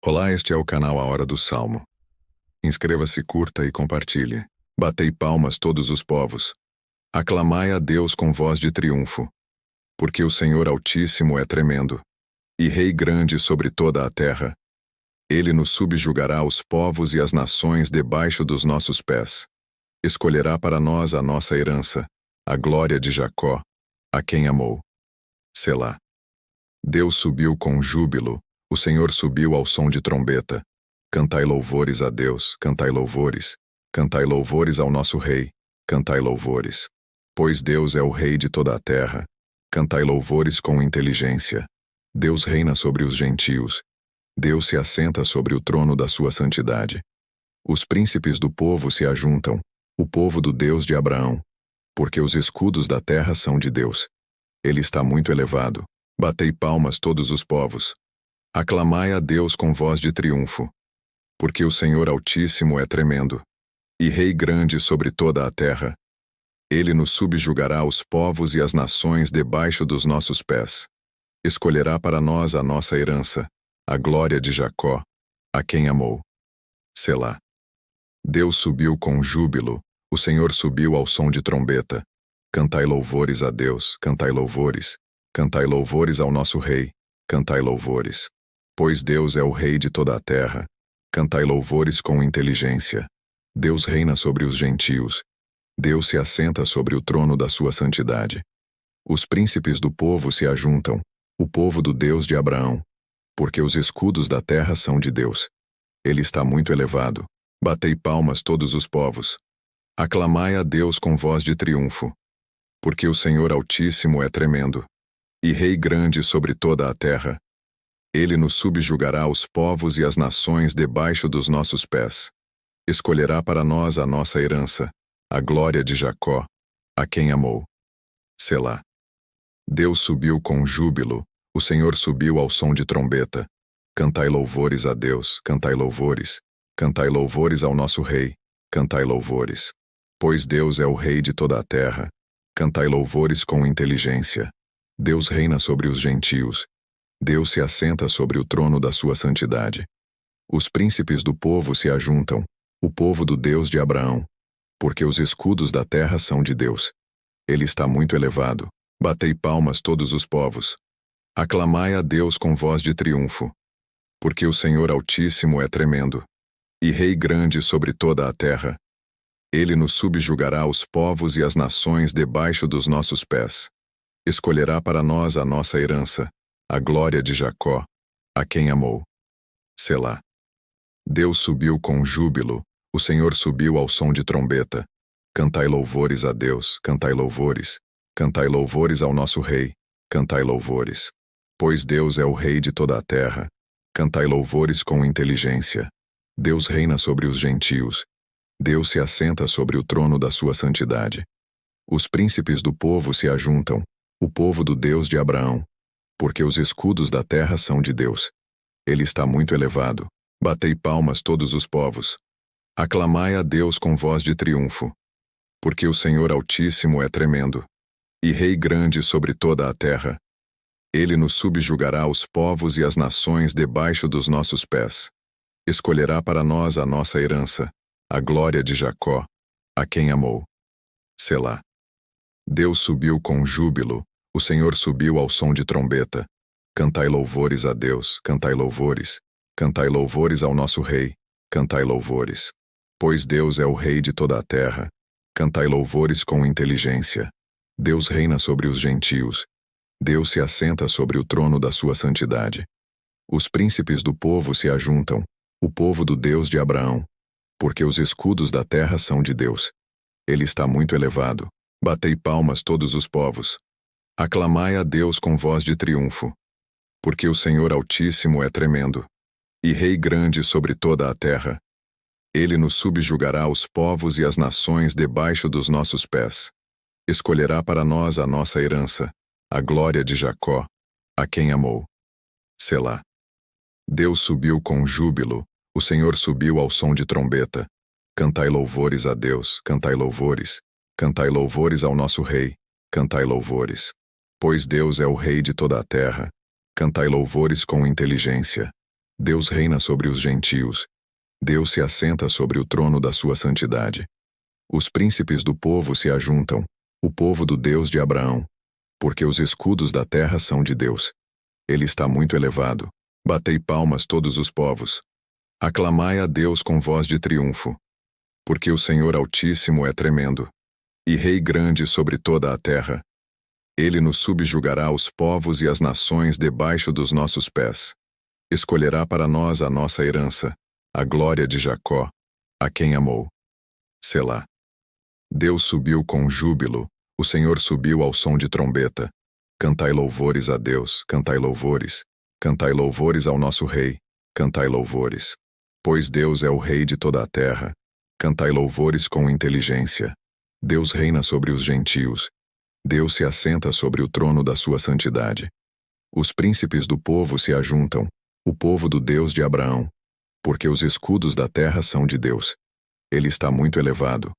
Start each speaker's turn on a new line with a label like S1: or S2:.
S1: Olá, este é o canal A Hora do Salmo. Inscreva-se, curta e compartilhe. Batei palmas todos os povos. Aclamai a Deus com voz de triunfo. Porque o Senhor Altíssimo é tremendo, e Rei grande sobre toda a terra. Ele nos subjugará os povos e as nações debaixo dos nossos pés. Escolherá para nós a nossa herança, a glória de Jacó, a quem amou. Selá. Deus subiu com júbilo, o Senhor subiu ao som de trombeta. Cantai louvores a Deus, cantai louvores ao nosso Rei, cantai louvores. Pois Deus é o Rei de toda a terra. Cantai louvores com inteligência. Deus reina sobre os gentios. Deus se assenta sobre o trono da sua santidade. Os príncipes do povo se ajuntam, o povo do Deus de Abraão. Porque os escudos da terra são de Deus. Ele está muito elevado. Batei palmas todos os povos. Aclamai a Deus com voz de triunfo. Porque o Senhor Altíssimo é tremendo, e Rei grande sobre toda a terra. Ele nos subjugará os povos e as nações debaixo dos nossos pés. Escolherá para nós a nossa herança, a glória de Jacó, a quem amou. Selá. Deus subiu com júbilo, o Senhor subiu ao som de trombeta. Cantai louvores a Deus, cantai louvores ao nosso Rei, cantai louvores. Pois Deus é o Rei de toda a terra. Cantai louvores com inteligência. Deus reina sobre os gentios. Deus se assenta sobre o trono da sua santidade. Os príncipes do povo se ajuntam, o povo do Deus de Abraão. Porque os escudos da terra são de Deus. Ele está muito elevado. Batei palmas todos os povos. Aclamai a Deus com voz de triunfo. Porque o Senhor Altíssimo é tremendo, e Rei grande sobre toda a terra. Ele nos subjugará os povos e as nações debaixo dos nossos pés. Escolherá para nós a nossa herança, a glória de Jacó, a quem amou. Selá. Deus subiu com júbilo, o Senhor subiu ao som de trombeta. Cantai louvores a Deus, cantai louvores ao nosso Rei, cantai louvores. Pois Deus é o Rei de toda a terra. Cantai louvores com inteligência. Deus reina sobre os gentios. Deus se assenta sobre o trono da sua santidade. Os príncipes do povo se ajuntam, o povo do Deus de Abraão. Porque os escudos da terra são de Deus. Ele está muito elevado. Batei palmas todos os povos. Aclamai a Deus com voz de triunfo. Porque o Senhor Altíssimo é tremendo, e Rei grande sobre toda a terra. Ele nos subjugará os povos e as nações debaixo dos nossos pés. Escolherá para nós a nossa herança, a glória de Jacó, a quem amou. Selá. Deus subiu com júbilo, o Senhor subiu ao som de trombeta. Cantai louvores a Deus, cantai louvores ao nosso Rei, cantai louvores. Pois Deus é o Rei de toda a terra. Cantai louvores com inteligência. Deus reina sobre os gentios. Deus se assenta sobre o trono da sua santidade. Os príncipes do povo se ajuntam, o povo do Deus de Abraão. Porque os escudos da terra são de Deus. Ele está muito elevado. Batei palmas todos os povos. Aclamai a Deus com voz de triunfo. Porque o Senhor Altíssimo é tremendo, e Rei grande sobre toda a terra. Ele nos subjugará os povos e as nações debaixo dos nossos pés. Escolherá para nós a nossa herança, a glória de Jacó, a quem amou. Selá. Deus subiu com júbilo, o Senhor subiu ao som de trombeta. Cantai louvores a Deus, cantai louvores ao nosso Rei, cantai louvores. Pois Deus é o Rei de toda a terra. Cantai louvores com inteligência. Deus reina sobre os gentios. Deus se assenta sobre o trono da sua santidade. Os príncipes do povo se ajuntam, o povo do Deus de Abraão. Porque os escudos da terra são de Deus. Ele está muito elevado. Batei palmas todos os povos. Aclamai a Deus com voz de triunfo. Porque o Senhor Altíssimo é tremendo, e Rei grande sobre toda a terra. Ele nos subjugará os povos e as nações debaixo dos nossos pés. Escolherá para nós a nossa herança, a glória de Jacó, a quem amou. Selá. Deus subiu com júbilo, o Senhor subiu ao som de trombeta. Cantai louvores a Deus, cantai louvores ao nosso Rei, cantai louvores. Pois Deus é o Rei de toda a terra. Cantai louvores com inteligência. Deus reina sobre os gentios. Deus se assenta sobre o trono da sua santidade. Os príncipes do povo se ajuntam, o povo do Deus de Abraão, porque os escudos da terra são de Deus. Ele está muito elevado. Batei palmas todos os povos. Aclamai a Deus com voz de triunfo. Porque o Senhor Altíssimo é tremendo, e Rei grande sobre toda a terra. Ele nos subjugará os povos e as nações debaixo dos nossos pés. Escolherá para nós a nossa herança, a glória de Jacó, a quem amou. Selá. Deus subiu com júbilo, o Senhor subiu ao som de trombeta. Cantai louvores a Deus, cantai louvores ao nosso Rei, cantai louvores. Pois Deus é o Rei de toda a terra, cantai louvores com inteligência. Deus reina sobre os gentios. Deus se assenta sobre o trono da sua santidade. Os príncipes do povo se ajuntam, o povo do Deus de Abraão, porque os escudos da terra são de Deus. Ele está muito elevado.